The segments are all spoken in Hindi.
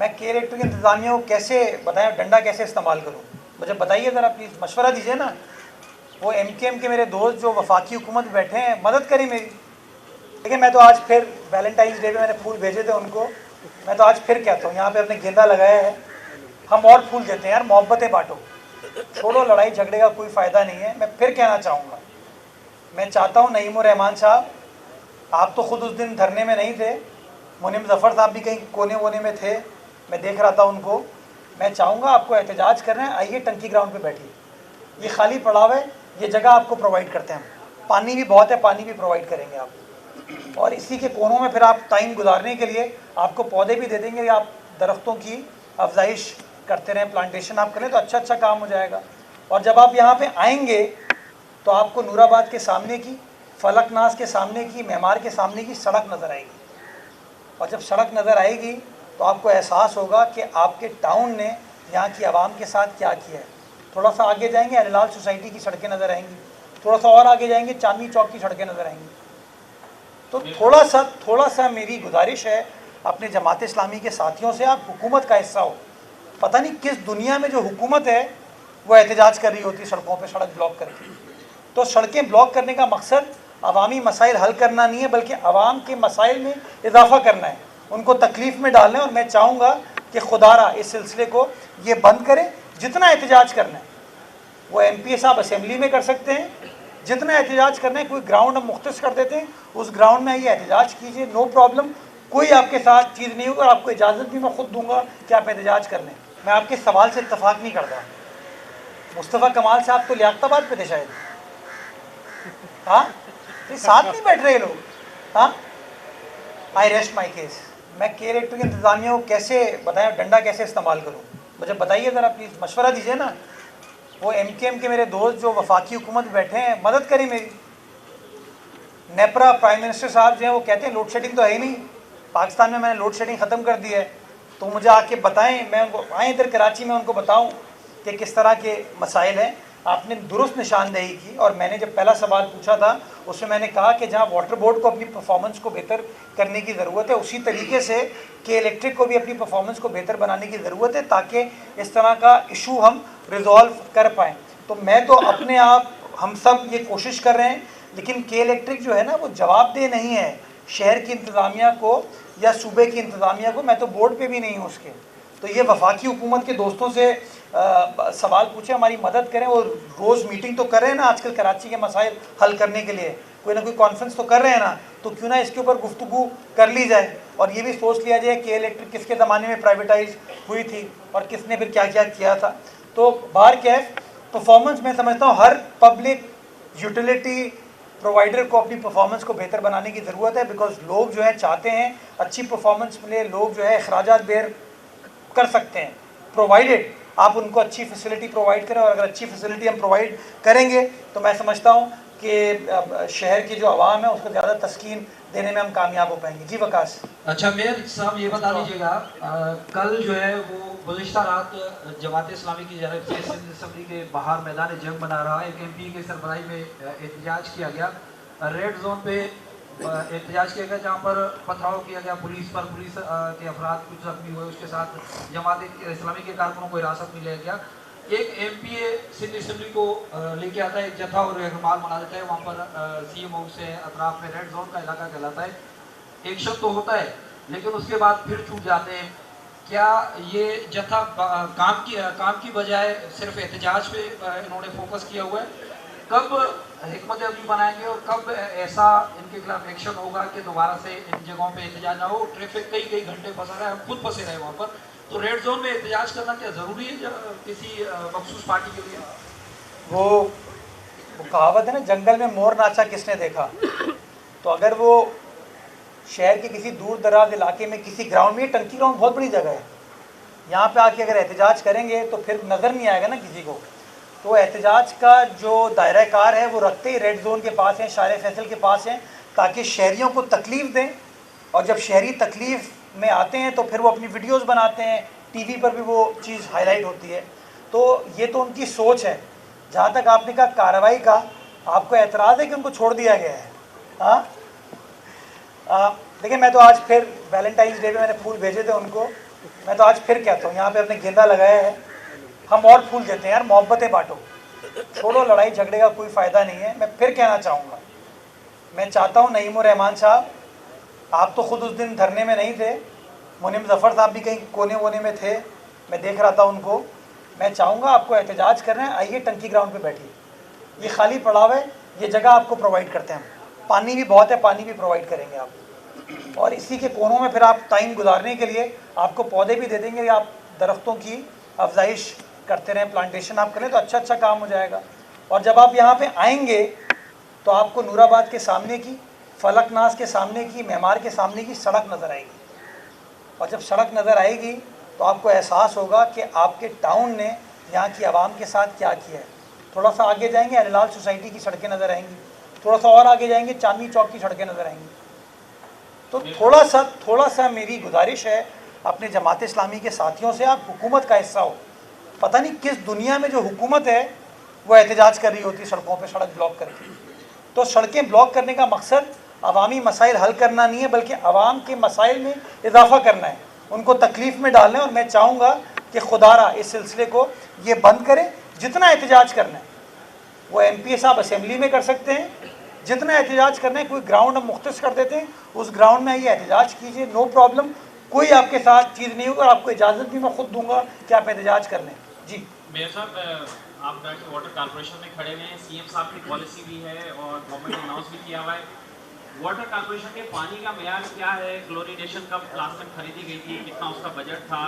मैं के इलेक्ट्रिक इंतज़ामिया को कैसे बताएं, डंडा कैसे इस्तेमाल करूं, मुझे बताइए ज़रा प्लीज़, मशवरा दीजिए ना। वो एम के मेरे दोस्त जो वफाकी हुकूमत में बैठे हैं, मदद करें मेरी। देखिए मैं तो आज फिर वैलेंटाइंस डे पे मैंने फूल भेजे थे उनको, मैं तो आज फिर कहता हूँ यहाँ पे अपने गेंदा लगाया है, हम और फूल देते हैं यार, मोहब्बतें बांटो, छोड़ो लड़ाई झगड़े का कोई फ़ायदा नहीं है। मैं फिर कहना चाहूँगा, मैं चाहता हूँ नईमुर रहमान साहब, आप तो ख़ुद उस दिन धरने में नहीं थे, मुनीम ज़फ़र साहब भी कहीं कोने वोने में थे, मैं देख रहा था उनको। मैं चाहूँगा आपको एहतजाज कर रहे हैं, आइए टंकी ग्राउंड पे बैठिए, ये खाली पड़ा हुआ है, ये जगह आपको प्रोवाइड करते हैं हम, पानी भी बहुत है, पानी भी प्रोवाइड करेंगे आप, और इसी के कोनों में फिर आप टाइम गुजारने के लिए आपको पौधे भी दे देंगे, आप दरख्तों की अफजाइश करते रहें, प्लांटेशन आप करें तो अच्छा काम हो जाएगा। और जब आप यहाँ पर आएँगे तो आपको नूराबाद के सामने की, फलकनाज के सामने की, मेमार के सामने की सड़क नज़र आएगी, और जब सड़क नज़र आएगी तो आपको एहसास होगा कि आपके टाउन ने यहाँ की आवाम के साथ क्या किया है। थोड़ा सा आगे जाएंगे अलीलाल सोसाइटी की सड़कें नज़र आएंगी, थोड़ा सा और आगे जाएंगे चांदनी चौक की सड़कें नज़र आएंगी। तो थोड़ा सा मेरी गुजारिश है अपने जमात इस्लामी के साथियों से, आप हुकूमत का हिस्सा हो, पता नहीं किस दुनिया में जो हुकूमत है वो एहतजाज कर रही होती है सड़कों पर, सड़क ब्लॉक करके। तो सड़कें ब्लॉक करने का मकसद अवामी मसाइल हल करना नहीं है, बल्कि अवाम के मसाइल में इजाफा करना है, उनको तकलीफ़ में डालना है। और मैं चाहूँगा कि खुदारा इस सिलसिले को ये बंद करें, जितना एहतजाज करना है वो MP साहब असेंबली में कर सकते हैं, जितना एहतजाज करना है कोई ग्राउंड हम मुख्तस कर देते हैं, उस ग्राउंड में ये एहतजाज कीजिए, नो प्रॉब्लम, कोई आपके साथ चीज़ नहीं होगी, और आपको इजाज़त भी मैं खुद दूँगा कि आप एहतजाज कर लें। मैं आपके सवाल से इत्तफाक नहीं करता, मुस्तफ़ा कमाल साहब तो लियाकताबाद पे थे शायद, हाँ साथ नहीं बैठ रहे लोग, हाँ। आई रेस्ट माई केस। मैं के इलेक्ट्रिक इंतज़ामिया को कैसे बताएं, डंडा कैसे इस्तेमाल करूं, मुझे बताइए ज़रा प्लीज़, मशवरा दीजिए ना। वो एम के मेरे दोस्त जो वफाकी हुकूमत में बैठे हैं, मदद करें मेरी। नेपरा प्राइम मिनिस्टर साहब जो हैं वो कहते हैं लोड शेडिंग तो है ही नहीं, पाकिस्तान में मैंने लोड शेडिंग ख़त्म कर दी है, तो मुझे आके बताएं, मैं उनको आए इधर कराची में उनको बताऊँ कि किस तरह के मसाइल हैं। आपने दुरुस्त निशानदेही की, और मैंने जब पहला सवाल पूछा था उसमें मैंने कहा कि जहां वाटर बोर्ड को अपनी परफॉर्मेंस को बेहतर करने की ज़रूरत है, उसी तरीके से के इलेक्ट्रिक को भी अपनी परफॉर्मेंस को बेहतर बनाने की ज़रूरत है, ताकि इस तरह का इशू हम रिजॉल्व कर पाएँ। तो मैं तो अपने आप, हम सब ये कोशिश कर रहे हैं, लेकिन के इलेक्ट्रिक जो है ना वो जवाबदेह नहीं है शहर की इंतज़ामिया को या सूबे की इंतज़ामिया को, मैं तो बोर्ड पर भी नहीं हूँ उसके। तो ये वफाकी हुकूमत के दोस्तों से सवाल पूछे, हमारी मदद करें, और रोज़ मीटिंग तो कर रहे हैं ना आजकल कराची के मसाइल हल करने के लिए, कोई ना कोई कॉन्फ्रेंस तो कर रहे हैं ना, तो क्यों ना इसके ऊपर गुफ्तगू कर ली जाए, और ये भी सोच लिया जाए कि इलेक्ट्रिक किसके ज़माने में प्राइवेटाइज हुई थी और किसने फिर क्या क्या किया था। तो बाहर क्या है, परफॉर्मेंस मैं समझता हूँ हर पब्लिक यूटिलिटी प्रोवाइडर को अपनी परफॉर्मेंस को बेहतर बनाने की ज़रूरत है, बिकॉज लोग जो है चाहते हैं अच्छी परफॉर्मेंस मिले, लोग जो है अखराजात बेयर कर सकते हैं, प्रोवाइडेड आप उनको अच्छी फैसिलिटी प्रोवाइड करें। और अगर अच्छी फैसिलिटी हम प्रोवाइड करेंगे तो मैं समझता हूँ कि शहर की जो आवाम है उसको ज़्यादा तस्कीन देने में हम कामयाब हो पाएंगे। जी वकास। अच्छा मेयर साहब ये बता दीजिएगा, कल जो है वो गुज़िश्ता रात जमात इस्लामी की जानब से सिंध असम्बली के बाहर मैदान जंग बना रहा है, एक MP के सरबराही में एहतजाज किया गया, रेड जोन पे एहतजाज किया गया, जहाँ पर पथराव किया गया पुलिस पर, पुलिस के अफराद कुछ जख्मी हुए, उसके साथ जमात इस्लामी के कारकुनों को हिरासत में लिया गया। एक MPA सिंध असम्बली को लेके आता है, एक जत्था और रहनुमा बना देता है, वहाँ पर CM हाउस से अतराफ में रेड जोन का इलाका कहलाता है, एक्शन तो होता है लेकिन उसके बाद फिर छूट जाते हैं। क्या ये जत्था काम की बजाय सिर्फ एहतजाज पे इन्होंने फोकस किया हुआ है? कब हिकमत अमली बनाएंगे और कब ऐसा इनके खिलाफ एक्शन होगा कि दोबारा से इन जगहों पे एहतजाज ना हो? ट्रैफिक कई घंटे फंसा रहा है, हम खुद फंसे रहे वहाँ पर, तो रेड जोन में एहतजाज करना क्या ज़रूरी है किसी मखसूस पार्टी के लिए? वो कहावत है ना, जंगल में मोर नाचा किसने देखा, तो अगर वो शहर के किसी दूर दराज इलाके में किसी ग्राउंड में, टंकी ग्राउंड बहुत बड़ी जगह है, यहाँ पे आके अगर एहतजाज करेंगे तो फिर नज़र नहीं आएगा ना किसी को। तो एहतजाज का जो दायरा कार है वो रखते ही रेड जोन के पास हैं, शारे फैसल के पास हैं, ताकि शहरियों को तकलीफ़ दें, और जब शहरी तकलीफ़ में आते हैं तो फिर वो अपनी वीडियोस बनाते हैं, टीवी पर भी वो चीज़ हाईलाइट होती है। तो ये तो उनकी सोच है। जहाँ तक आपने कहा कार्रवाई का, आपको एतराज़ है कि उनको छोड़ दिया गया है? हाँ देखिए, मैं तो आज फिर वैलेंटाइंस डे पे मैंने फूल भेजे थे उनको, मैं तो आज फिर कहता हूँ, यहाँ पे अपने गेंदा लगाया है, हम और फूल देते हैं यार, मोहब्बतें बांटो, छोड़ो लड़ाई झगड़े का कोई फ़ायदा नहीं है। मैं फिर कहना चाहूँगा, मैं चाहता हूँ नईमुर रहमान साहब, आप तो ख़ुद उस दिन धरने में नहीं थे, मुनीम ज़फ़र साहब भी कहीं कोने वोने में थे, मैं देख रहा था उनको। मैं चाहूँगा आपको एहतजाज कर रहे हैं, आइए टंकी ग्राउंड पे बैठिए, ये खाली पड़ा हुआ है, ये जगह आपको प्रोवाइड करते हैं हम, पानी भी बहुत है, पानी भी प्रोवाइड करेंगे आप, और इसी के कोनों में फिर आप टाइम गुजारने के लिए आपको पौधे भी दे देंगे, आप दरख्तों की अफजाइश करते रहें, प्लांटेशन आप करें तो अच्छा अच्छा काम हो जाएगा। और जब आप यहाँ पे आएंगे तो आपको नूराबाद के सामने की, फलकनाज के सामने की, मेमार के सामने की सड़क नज़र आएगी, और जब सड़क नज़र आएगी तो आपको एहसास होगा कि आपके टाउन ने यहाँ की आवाम के साथ क्या किया है। थोड़ा सा आगे जाएंगे अल सोसाइटी की सड़कें नज़र आएंगी, थोड़ा सा और आगे जाएंगे चांदनी चौक की सड़कें नज़र आएंगी। तो थोड़ा सा मेरी गुजारिश है अपने जमात इस्लामी के साथियों से, आप हुकूमत का हिस्सा हो, पता नहीं किस दुनिया में जो हुकूमत है वो एहतजाज कर रही होती है सड़कों पे, सड़क ब्लॉक करके। तो सड़कें ब्लॉक करने का मकसद अवामी मसाइल हल करना नहीं है, बल्कि अवाम के मसाइल में इजाफा करना है, उनको तकलीफ़ में डालना है। और मैं चाहूँगा कि खुदारा इस सिलसिले को ये बंद करें, जितना एहतजाज करना है वो MP साहब असेंबली में कर सकते हैं, जितना एहतजाज करना है कोई ग्राउंड हम मुख्तस कर देते हैं, उस ग्राउंड में ये एहतजाज कीजिए, नो प्रॉब्लम, कोई आपके साथ चीज़ नहीं होगी, और आपको इजाज़त भी मैं खुद दूंगा कि आप एहतजाज कर लें। जी मेयर साहब, आप वाटर कॉर्पोरेशन में खड़े हुए हैं, CM साहब की पॉलिसी भी है और गवर्नमेंट ने अनाउंस भी किया हुआ है, वाटर कॉर्पोरेशन के पानी का मेयार क्या है, क्लोरिनेशन कब लास्ट टाइम खरीदी गई थी, कितना उसका बजट था,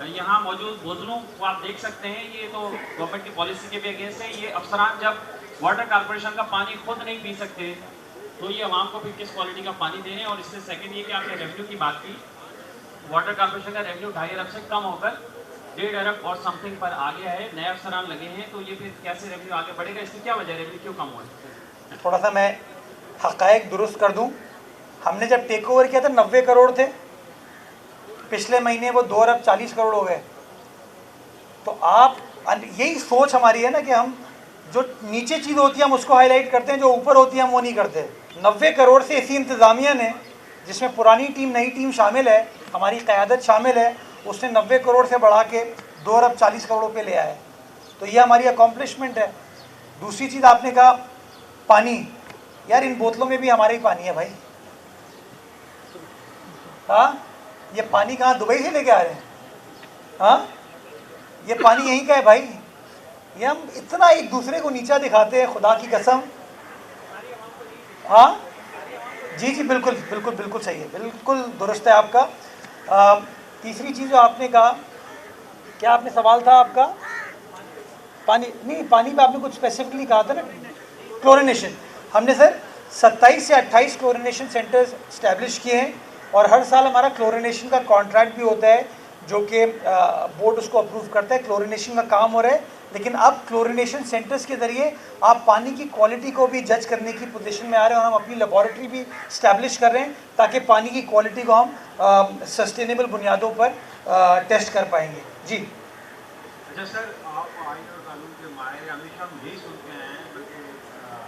यहाँ मौजूद बोतलों को आप देख सकते हैं, ये तो गवर्नमेंट की पॉलिसी के भी अगेंस्ट है। ये अफसरान जब वाटर कॉर्पोरेशन का पानी खुद नहीं पी सकते तो ये आवाम को फिर किस क्वालिटी का पानी दे रहे हैं। और इससे सेकेंड ये कि आपने रेवेन्यू की बात की, वाटर कॉर्पोरेशन का रेवेन्यू 2.5 अरब से कम होकर 1.5 अरब और समथिंग पर आ गया है, नए अफसरान लगे हैं, तो ये फिर कैसे रेवेन्यू आगे बढ़ेगा, इसकी क्या वजह है, रेवेन्यू क्यों कम हुआ है? थोड़ा सा मैं हक़ाइक़ दुरुस्त कर दूं, हमने जब टेक ओवर किया था 90 करोड़ थे, पिछले महीने वो 2 अरब 40 करोड़ हो गए। तो आप, यही सोच हमारी है ना कि हम जो नीचे चीज़ होती है हम उसको हाईलाइट करते हैं, जो ऊपर होती है हम वो नहीं करते। 90 करोड़ से इसी इंतज़ामिया ने, जिसमें पुरानी टीम नई टीम शामिल है, हमारी क़यादत शामिल है, उसने 90 करोड़ से बढ़ा के 2 अरब 40 करोड़ पे ले आया। तो ये हमारी अकॉम्प्लिशमेंट है। दूसरी चीज़ आपने कहा पानी, यार इन बोतलों में भी हमारा ही पानी है भाई। हाँ, ये पानी कहाँ दुबई से लेके आ रहे हैं? हाँ, ये पानी यहीं का है भाई। ये हम इतना एक दूसरे को नीचा दिखाते हैं, खुदा की कसम। हाँ जी जी, बिल्कुल बिल्कुल बिल्कुल सही है, बिल्कुल दुरुस्त है आपका। तीसरी चीज़ जो आपने कहा, क्या आपने सवाल था आपका? पानी नहीं, पानी पे आपने कुछ स्पेसिफिकली कहा था ना, क्लोरिनेशन। हमने सर 27 से 28 क्लोरिनेशन सेंटर्स इस्टेब्लिश किए हैं, और हर साल हमारा क्लोरिनेशन का कॉन्ट्रैक्ट भी होता है, जो कि बोर्ड उसको अप्रूव करता है। क्लोरिनेशन का काम हो रहा है, लेकिन अब क्लोरिनेशन सेंटर्स के ज़रिए आप पानी की क्वालिटी को भी जज करने की पोजीशन में आ रहे हैं, और हम अपनी लेबॉरेटरी भी इस्टेब्लिश कर रहे हैं ताकि पानी की क्वालिटी को हम सस्टेनेबल बुनियादों पर टेस्ट कर पाएंगे। जी अच्छा सर, आप आइन और कानून के माहिर, हमेशा हम यही सुनते हैं, बल्कि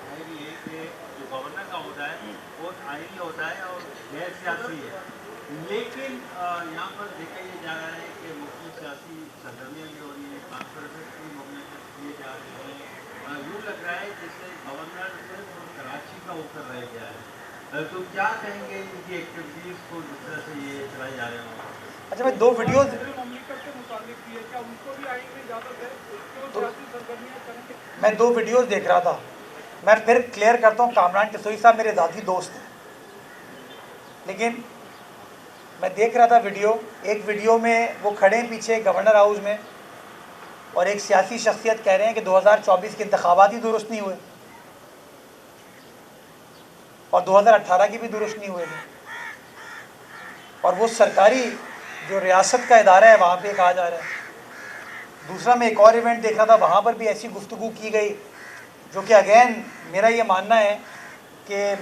है भी ये कि जो गवर्नर का होता है वो आइनी होता है और गैर सियासी है, लेकिन यहाँ पर देखा ये जा रहा है कि मुख्य सियासी सरगर्मियाँ भी हो रही हैं, कॉन्फ्रेंस भी मोमिनेट किए जा रहे हैं, यूँ लग रहा है जैसे गवर्नर सिर्फ कराची का होकर रह गया है। तो क्या कहेंगे इनकी एक्टिविटीज़ को जिस तरह से ये चलाए जा रहे हों? अच्छा, मैं दो वीडियोज़ मैं दो वीडियोज़ देख रहा था। मैं फिर क्लियर करता हूँ, कामरान टिसोई साहब मेरे ज़ाती दोस्त हैं, लेकिन मैं देख रहा था वीडियो, एक वीडियो में वो खड़े हैं पीछे गवर्नर हाउस में, और एक सियासी शख्सियत कह रहे हैं कि 2024 के इंतखाबात ही दुरुस्त नहीं हुए, और 2018 की भी दुरुस्त नहीं हुए थे, और वो सरकारी जो रियासत का इदारा है वहाँ पे कहा जा रहा है। दूसरा, मैं एक और इवेंट देख रहा था, वहाँ पर भी ऐसी गुफ्तगू की गई जो कि अगेन मेरा ये मानना है कि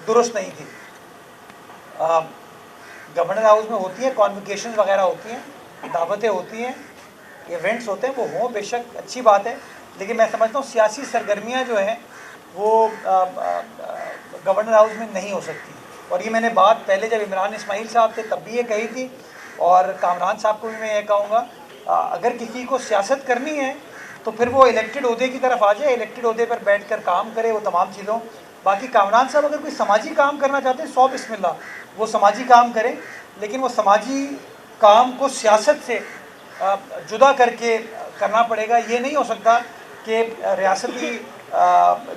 दुरुस्त नहीं थी। गवर्नर हाउस में होती है, कॉन्वोकेशन वगैरह होती हैं, दावतें होती हैं, इवेंट्स होते हैं, वो हों बेशक अच्छी बात है, लेकिन मैं समझता हूँ सियासी सरगर्मियाँ जो हैं वो गवर्नर हाउस में नहीं हो सकती। और ये मैंने बात पहले जब इमरान इस्माइल साहब थे तब भी ये कही थी, और कामरान साहब को भी मैं ये कहूँगा, अगर किसी को सियासत करनी है तो फिर वो इलेक्टेड ओहदे की तरफ आ जाए, इलेक्टेड ओहदे पर बैठ कर काम करे, वो तमाम चीज़ों। बाकी कामरान साहब अगर कोई समाजी काम करना चाहते हैं 100 बिस्मिल्लाह, वो समाजी काम करें, लेकिन वो समाजी काम को सियासत से जुदा करके करना पड़ेगा। ये नहीं हो सकता कि रियासती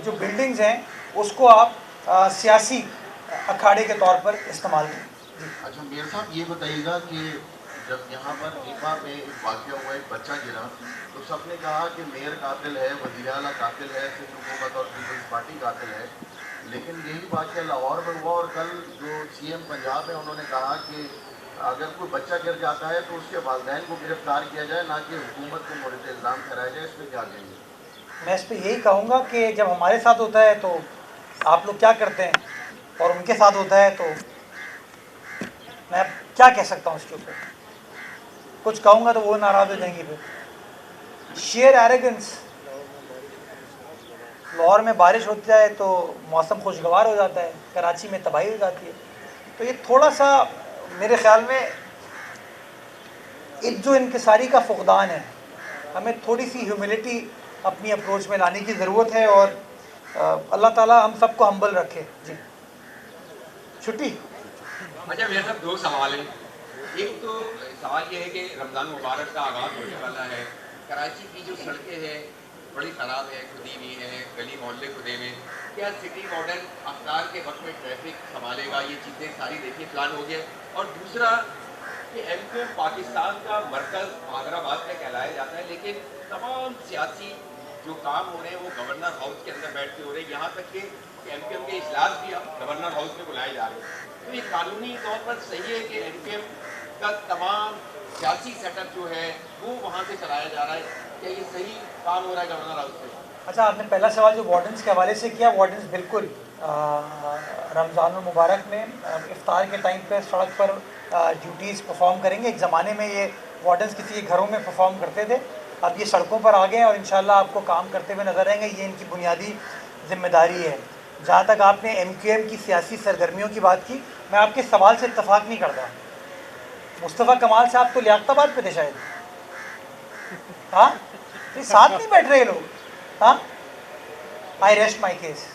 जो बिल्डिंग्स हैं उसको आप सियासी अखाड़े के तौर पर इस्तेमाल करें। अच्छा मेयर साहब ये बताइएगा कि जब यहाँ पर फीफा में एक वाक़या हुआ, एक बच्चा गिरा, तो सबने कहा कि मेयर कातिल है, वज़ीर आला कातिल है, सिंध हुकूमत और पीपल्स पार्टी कातिल है, लेकिन यही वाक़या लाहौर में हुआ और कल जो सीएम पंजाब है उन्होंने कहा कि अगर कोई बच्चा गिर जाता है तो उसके वालिदैन को गिरफ्तार किया जाए, ना कि हुकूमत को मोरद इल्ज़ाम ठहराया जाए। इस पर क्या कहेंगे? मैं इस पर यही कहूँगा कि जब हमारे साथ होता है तो आप लोग क्या करते हैं, और उनके साथ होता है तो मैं क्या कह सकता हूँ उसके ऊपर। कुछ कहूँगा तो वो नाराज़ हो जाएंगी। फिर शेयर एरोगेंस, लाहौर में बारिश होती है तो मौसम खुशगवार हो जाता है, कराची में तबाही हो जाती है। तो ये थोड़ा सा मेरे ख़्याल में इज्जो इनकिसारी का फुकदान है। हमें थोड़ी सी ह्यूमिलिटी अपनी अप्रोच में लाने की ज़रूरत है, और अल्लाह ताला हम सबको हम्बल रखे। जी छुट्टी। अच्छा मेरे साथ दो सवाल हैं। एक तो सवाल ये है कि रमज़ान मुबारक का आगाज़ होने वाला है, कराची की जो सड़कें हैं बड़ी ख़राब है, खुदी हुई है, गली मोहल्ले खुदे में, क्या सिटी मॉडल अफ्तार के वक्त में ट्रैफिक संभालेगा? ये चीज़ें सारी देखिए प्लान हो गया। और दूसरा कि एमक्यूएम पाकिस्तान का मरकज़ हैदराबाद में कहलाया जाता है, लेकिन तमाम सियासी जो काम हो रहे हैं वो गवर्नर हाउस के अंदर बैठ के हो रहे हैं, यहाँ तक कि एमक्यूएम के इजलास भी अब गवर्नर हाउस में बुलाए जा रहे हैं। तो ये कानूनी तौर पर सही है कि एमक्यूएम का तमाम सियासी सेटअप जो है वो वहाँ से चलाया जा रहा है, क्या ये सही काम हो रहा है गवर्नर हाउस में? अच्छा, आपने पहला सवाल जो वार्डन्स के हवाले से किया, वार्डन्स बिल्कुल रमज़ान मुबारक में इफ्तार के टाइम पे सड़क पर ड्यूटीज़ परफॉर्म करेंगे। एक ज़माने में ये वार्डन्स किसी के घरों में परफॉर्म करते थे, अब ये सड़कों पर आ गए और इंशाल्लाह आपको काम करते हुए नजर आएंगे। ये इनकी बुनियादी जिम्मेदारी है। जहाँ तक आपने एमक्यूएम की सियासी सरगर्मियों की बात की, मैं आपके सवाल से इत्तफाक नहीं करता। मुस्तफ़ा कमाल साहब तो लियाकताबाद पे थे शायद, हाँ, तो साथ नहीं बैठ रहे लोग। हाँ, आई रेस्ट माई केस।